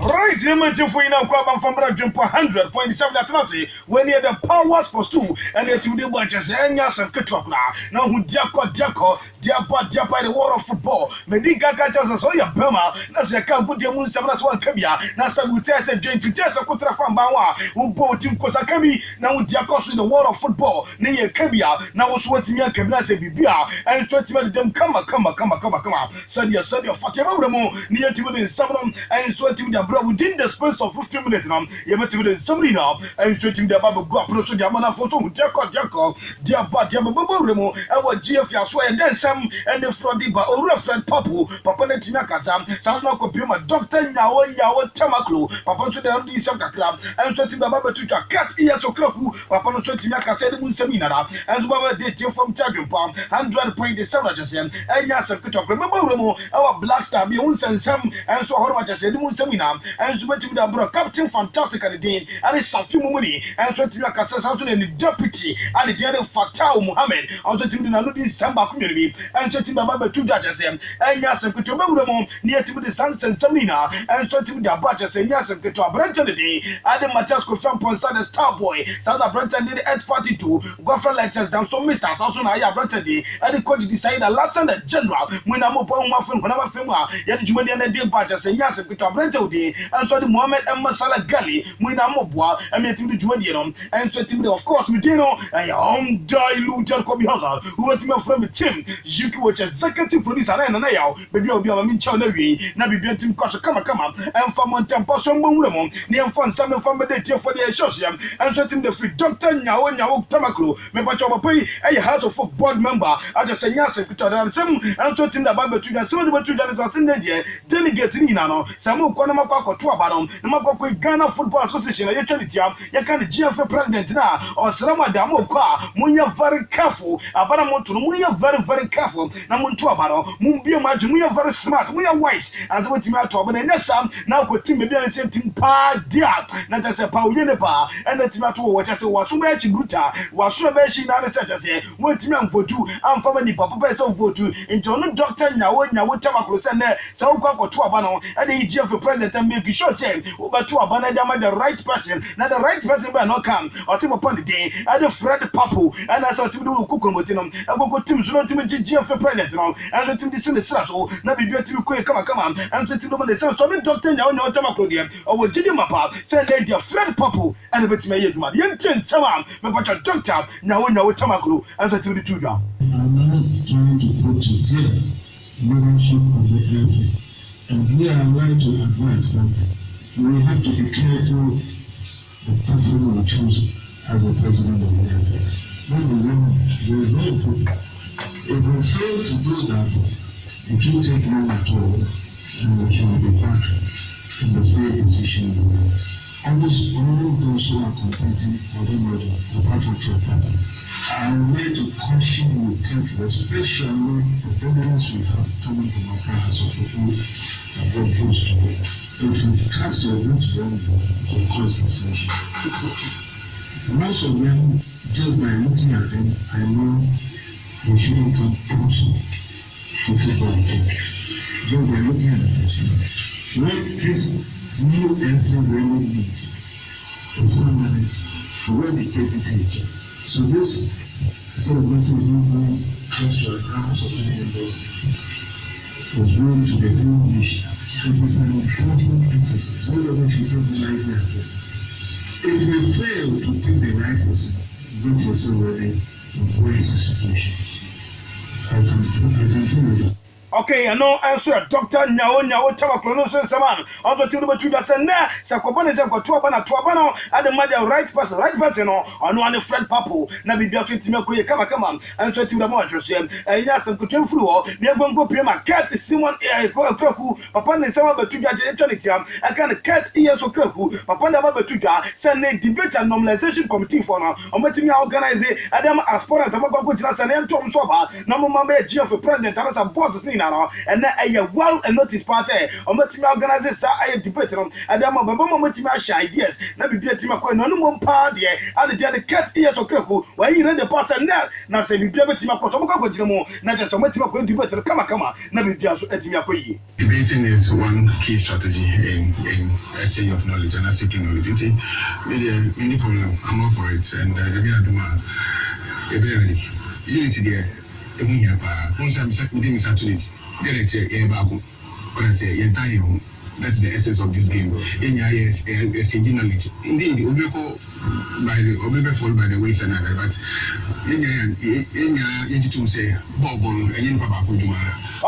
Right, imagine for you now, Kwabam from Brajum 100.7 Atlasi, when you the powers for two, and yet you do watches and yes and Kitropla. Now, who Jacko, Diapa, the war of football. Medica catches us all your Burma, that's a camp with your moon, Savas one Kabia, Nasa Gutes and Jane to Tessa Kutra from Bawa, who bought Tim Kosakami, now with Jacos in the war of football, near Kabia, now sweating your Kablas and Bibia, and sweating them come, Said your Fatima Remo, near to the Savon, and sweating the bro within the space of 15 minutes. You met with somebody now, and sweating the Bible, go up to Yamana for some Jacko, Diapa, Jamabo Remo, our GF, swear, then some, and the Frodiba, or Fred Papu, Papa Netinakazam, Sasma Kopima, Doctor Yawa Tamaklu, Papa to the Saka Club, and sweating the Baba to cat ears of Kroku, Papa Swetinaka said Munsamina, and Baba did you from Chagrin Palm, 100.7, and Yasa remember Remo, our Black Star, Beyond and some, and so how much I said Munsamina, and sweating the bro, Captain Fantastic and the Dean, and it's Safi money, and sweating like Assassin and the deputy, and the General Fatah Muhammad, also to the Naludi Samba community, and sweating the Baba two judges, and Yasam could remember Remo near to the Sons and Samina, and sweating the Batches and Yasam could to a branch of the day, Adam Matasco from Ponsada Starboy, South Brenton did at 42, Goffrey letters down so Mr. Also, I have Brenton day, and the coach decided the last and the general, when I'm upon my film, when I'm a film, yet you made a deal Batches and Yasam could to a branch of the day, and so the Mohammed and Masala Gully, when I'm up, and met him to join them, and sweating the, of course, Medino, and your own diluted Kobe Hazard, who went to my friend Tim, Juki, which is executive producer, and now, baby, I'll be a min child every, Nabi Benton Costa, come, and from Montempa, some Lemon, near Fan Samuel from the day for the association, and sweating the free doctor now, and now Tamaklu, Mepacho Pay, a house of football member, I just say yes, and some, and sweating the Bible to the some of the two that is in the delegate in Nano, Samu Konamako Tuabaron, the Mako Ghana Football Association, you can the GFA president now, or Salama Damoka, Munya very careful, Abanamoto, Munya very careful, Namuntuabaro, Mumbia Majin, we are very smart, we are wise, as what you might talk, and next time, now could Tim be the same thing, Pa, dear, not as a Pau Yenepa, and the Timato, what I said was so much Guta, was so much in other such as a what Timam for two, and for many Papa so for two, into no doctor now, what Tamakos and there, so Quaco Tuabano, and the GFA president and make sure saying, but Tuabana, the right person, not the right person by no come, or Tim upon the day, and the Fred Papu, and I saw to do Kukumotinum, and go Tim Zuloti GFA president now, and let him descend the Strasso, not be beautiful quick, come on, and to the son, so the doctor now, no Tamacodium, or what Jimmy Mapa, send their Fred Papu, and a bit may you do my Yentin Samam, but a doctor now know Tamaklu, and to the two down. I'm not trying to put together leadership of the area, and here I'm going to advise that we have to be careful the person we choose as the president of the area. Number one, there is no improvement. If we fail to do that, it will take long at all, and we shall be back in the same position we were. Almost all those who are competing for the medal, apart from Chopin, are made to caution you carefully, especially the evidence we have coming from our practice of people that very close to it. If you cast your vote for them, it will cause decision. Most of them, just by looking at them, I know they shouldn't come close to football again. Just by looking at the person. What this new entry really means is somebody where the deputy is. So this sort of message movement, just for examples of many members, was going to the English. It is an important exercise. All of us should take the right way. If you fail to pick the right person, get yourself ready to face the situation. I can tell you. Okay, I know answer Doctor Nyawo Tamaklono Saman. Also, to the two that na Sakobana Tuabana, and the mother right person, or no one friend Papu, Nabi Biakin Timako, come, answer to the Montrose, and yes, and Kutum Fluo, near Bongo Pima, cat Simon Kroku, Papa and some other two judges eternity, I can cat ears of Kroku, Papa Naba Tuja, send a debate and normalization committee for now, or letting organize Adam Aspora, Tamako, and Tom Soba, Namama, G of a president, and some bosses. now, and a well and notice pass. Omotima organizes a debate on Adama Momotima ideas. Nabi Biatima, no more party, and the cat ears of Kraku, where you read the pass and now say Biatima Kotomako, not just Omotima going to debate the Kamakama, Nabi Biasu Etimia. Debating is one key strategy in exchange of knowledge and seeking knowledge. Any problem, I'm up for it, and unity there. That's the essence of this game. Yes, exchanging knowledge. Indeed, Obeko fall by the wayside, but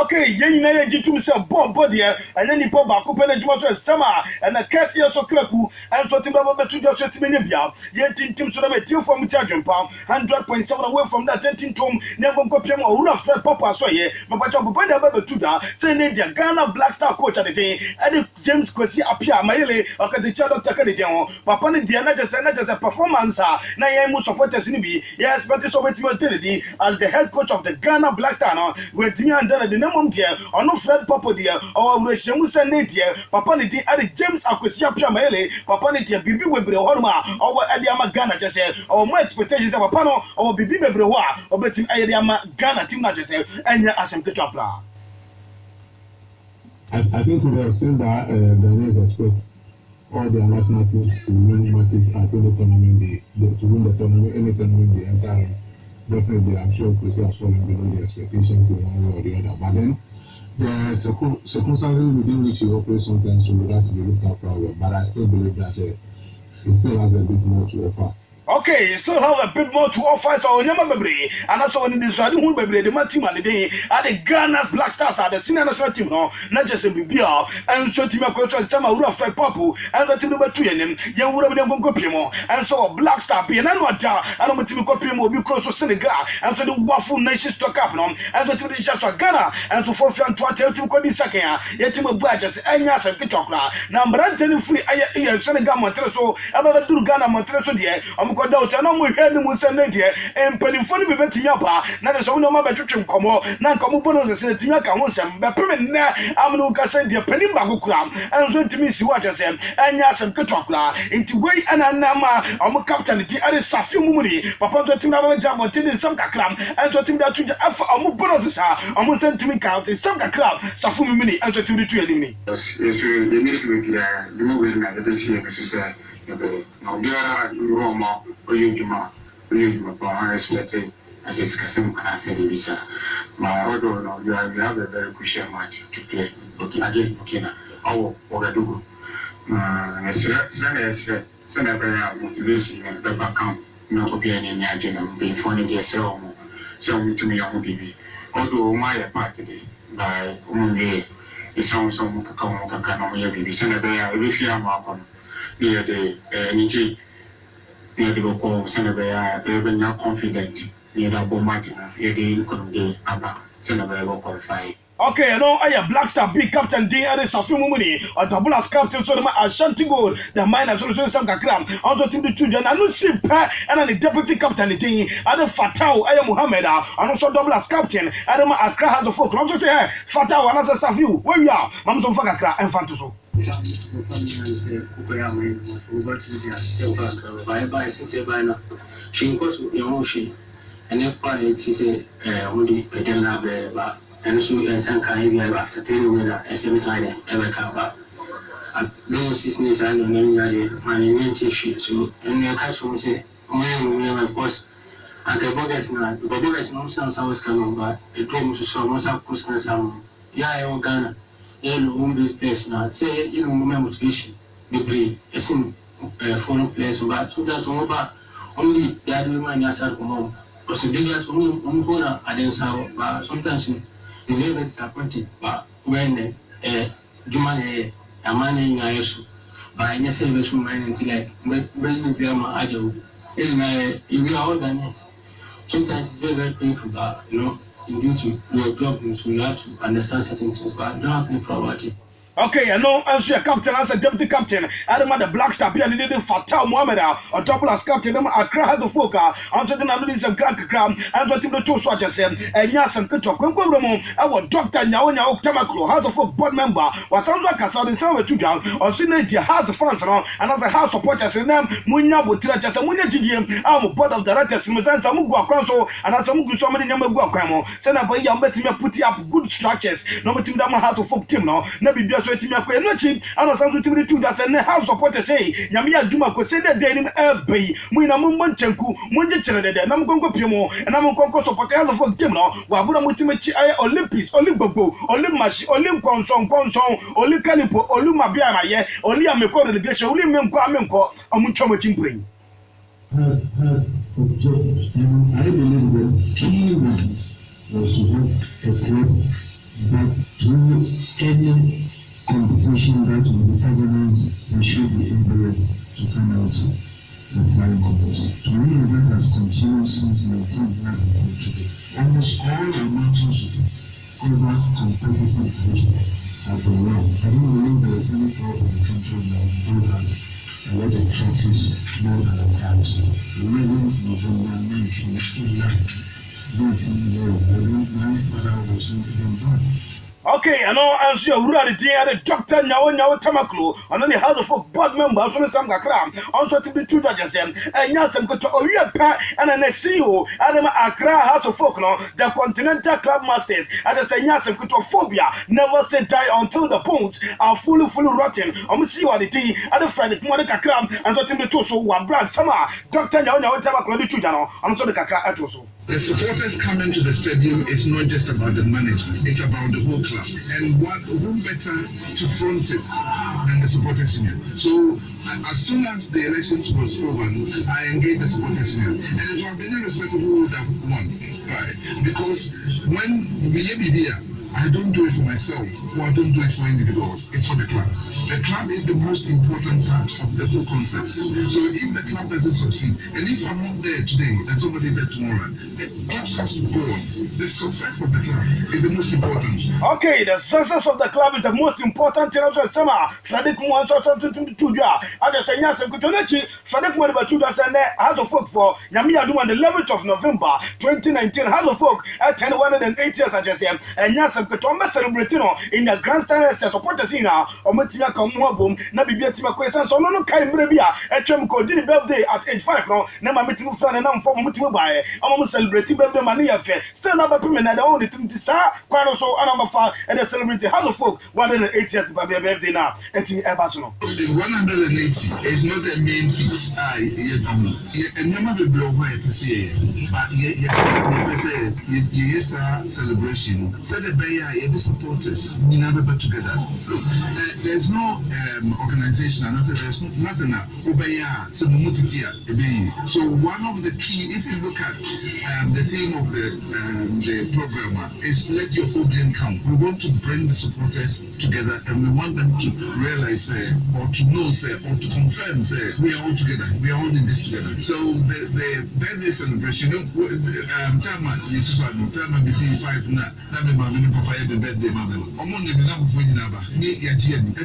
okay, Yenina Jitum said Bob Bodia, and then he pop back open a summer, and a cat years of Kraku, and so Timber to just Minibia, yet in Tim Sudame, till from Charging Pound, 100.7 away from that 10 tomb, never copium or Runa Fred Papa Soye, but Papa Tuda, saying the Ghana Black Star coach at the day, and James Kwesi appear, Maele, or the child of Takadian, Papa Diana just as a performance, Nayamu supporters in B, yes, but it's over to as the head coach of the Ghana Black Star, with Timmy and the name dear, or no Fred Papa dear, or Reshamusa Nadia, Papa Niti, and James Akwesi appear, Maele, Papa Niti, Bibi Webre Horma, or Adiama Ghana just said, or my expectations of a panel, or Bibi Webrewa, or betting Adiama Ghana team just said, and your assembly chapla. I think we have seen that Ghanaians expect all their national teams to win matches at any tournament, to win the tournament, any tournament they enter in. Definitely, I'm sure Kwesi has fallen below the expectations in one way or the other. But then, there are circumstances within which he operates sometimes, so we have to be looked at problem. But I still believe that he still has a bit more to offer. Okay, you still have a bit more to offer, so never memory. And also in this radio, the team and the day at the Ghana Black Stars are the senior national team, no, not just in BBL, and so team of coach Sama Ura Fred Papu, and the team number 2 in him, young would have been Copimo, and so Black Star be an annual jar, and the team Copimo will be close to Senegal, and so the Waffle Nation stock up, and the team of Ghana, and so for Fan to Cody Sakaya, yet team of Badges, and Yas and Kitokra. Number 10 free Senegal Montreso, about do Ghana Montreso, dear. No we heard him say Nadia and Penifoni be betting up. Now there's no more better to come on. Now come bonus and say Timaka wants them. But Pemina, Amanuka sent the Penimbago cram and so to me see what I said. And yes, and Ketokla into way and Anama, our captain, the other Safi Mumuri, Papa to Timaba Jam or Tin some cram and to Tim that to the Alpha Amubonos, almost sent to me count in some cram, Safu Mumini, and to the 2 enemy. Yes, the military, the movie, and the BC, as you say. Now, there are Roma or Yuma for expecting as is Cassim and I said, Visa. My order, you have a very crucial match to play against Burkina or Ouagadougou. Senator motivation and paper camp, not appearing in the agenda, being funny, dear so to me, I will be. Although my party by Umwe is some Kakano, Senator, if you are near the Niji, near the local Senator, even not confident near the Bomatina, near the income day, Abba, Senator will qualify. Okay, I know I am Black Star big captain D and Safi Mumuni or double as captain so the Ashanti goal, the miners also some Kakram, also team the children, and no ship and the deputy captain D and the Fatao, I am Muhammad, and also double as captain, and the Accra has a folk. I'm just saying, Fatao and as a Safi, where we are, Mamson Fakakra and Fantuso. And if I say, only Pedella, and so and kind of after 10 minutes, and 7 times ever come back. No sisters, I don't know, my name is so, and your customer say, my boss, and the bogus now, the bogus no sounds I was coming back, it told me so much of Christmas. Yeah, I am Ghana, and home this place now. Say, you know, motivation, the play, a sim, foreign players, but sometimes only the other man as at home. Because the biggest one, I didn't say, but sometimes. Is very disappointed, but when Jumane, a man in Ayasu, by any service from mine and like, when you be my agile, you are all Ghanaians. Sometimes it's very, very painful, but you know, in due to your job, so you have to understand certain things, but I don't have any problem with it. Okay, I know answer your captain as a deputy captain. Adama the Black Star Pia did Fatal Mohammed or double as captain. Accra had the Foka. Answer the Namis and Crack Cram. Answer the two swatches and Yas and Kutok. Our doctor Nyaonya Tamaklo, House of Folk board member, was some like a Southern Summer to down or Senator House of fans around and as a house supporters in them. Munya would tell us and Munya GDM. I'm a board of directors in the sense of Mugua Council and as some good somebody number Guacamo. Send up a young betting put up good structures. No matter how to folk team now. Never be so team akwa no chi ana sanso team two that say house support say nyame adwuma ko say that day nim ebe mu na mo nchanku mo nje kire dede na mo konko piemo na mo konko support house of team no wa bura mo team chi ay Olympics oligbogbo olimashi olimkonson oli kalipo olumabia maye oli ameko relegation oli menko amenko amunchomo chimpren objectives, and I believe the key one was to have a club that through any competition that will be organized, we should be able to come out the flying colours. To me, that has continued since 1992 today. Almost all our matches over competitive division have been won. I don't believe there is any club in the country that do has a lot of trophies more than a council. 11 November 1989. Okay, I know answer your rule the Dr. Nyawo Tamaklo, and only House of Folk board members on some Gakram, also to be two judges, and Yansam go to Oria Pa and an CEO, Adam Accra House of Folk, the Continental Club Masters, and the Yansam Kutophobia, never said die until the bones are fully rotten. See what it is, and the Friday Monica Cram, and what in the Toso, one brand summer, Dr. Nyawo Tamaklo, the two Jano, and so the Kakra Atoso. The supporters coming to the stadium is not just about the management, it's about the whole club. And who better to front it than the supporters union? So as soon as the elections was over, I engaged the supporters union. And it was been irrespective of who would have won. Right? Because when we here, I don't do it for myself, or I don't do it for individuals, it's for the club. The club is the most important part of the whole concept. So if the club doesn't succeed, and if I'm not there today, and somebody is there tomorrow, the club has to go on. The success of the club is the most important. Okay, the success of the club is the most important thing of the summer. Frederick wants to do. I just say yes, Frederick went about 2 days and House of Folk for Yamia on the 11th of November 2019. House of Folk at 108 years, I just say, and yes, I'm celebrating in the grandstand as a supporter now, or Matia Kamuabum, Nabibia Timaquesans, or no kind Brebia, at Tremco did birthday at age 5 now, never meeting friend and I'm from Mutimubai. I'm celebrating birthday money affair. Still not a women at only Timtisa, quite also Anamafa, and a celebrity House of Folk 180th birthday now, at Ebasono. 180 is not a main feat. And never be blown away per se, but yes, celebration. Said the Bay, the supporters, we never put together. Look, there's no organization, and I said there's nothing. So one of the key, if you look at the theme of the program, is let your phobia come. We want to bring the supporters together, and we want them to realize or to know, or to confirm, we are all together. We are all in this together. So the birthday celebration, Tama, Jesus, Tama, between 5 now. And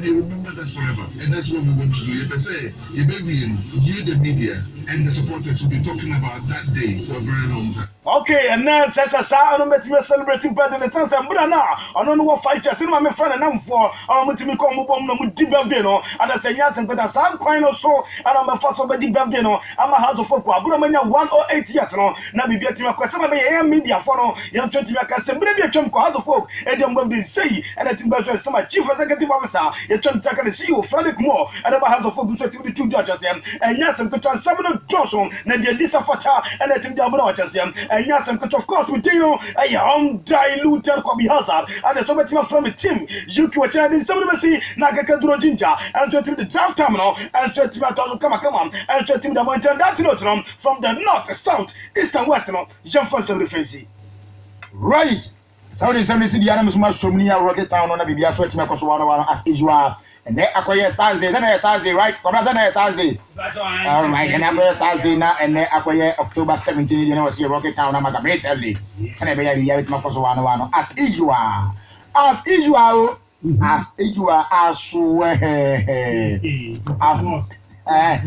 you remember that forever. And that's what we want to do. If I say, you the media and the supporters will be talking about that day for a very long time. Okay, and now such a sound met me celebrating birthday the sense and Brana. I don't know what 5 years. My friend and I'm for our Mutimiko with Dibabino, and I say yes, and but a sound coin or so, and I'm a fast over Dibabino. I'm a house of folk. Buramania 108 years now. Now be getting a question of a media for young 20 years. Maybe a chunk of the folk, and I'm going to say, and I think that's some chief executive officer. You're trying to take a CEO, Frederick Moore, and I'm a house of folk who the 2 judges, and yes, I'm going to Samuel Johnson, Nadia Disafata, and I think the Abrochas, and yes, I'm of course with a undiluted Kobe Hazard, and the Soviet from the team, Yuki Wachani, Somebody, Nakakaduro Jinja, and to the draft terminal, and to Kamakama, and to the Mountain Datinotron from the north, south, east, and west, Jean Francois Defensi. Right. Saudi 70 the animals must from near Rocket Town on a Bibia sweating across one as usual. And they acquire Thursday, Thursday, right? Thursday. All right, and after Thursday now, and they acquire October 17, you know, see Rocket Town, I'm a great early. Senator, as usual. As usual, as age you are as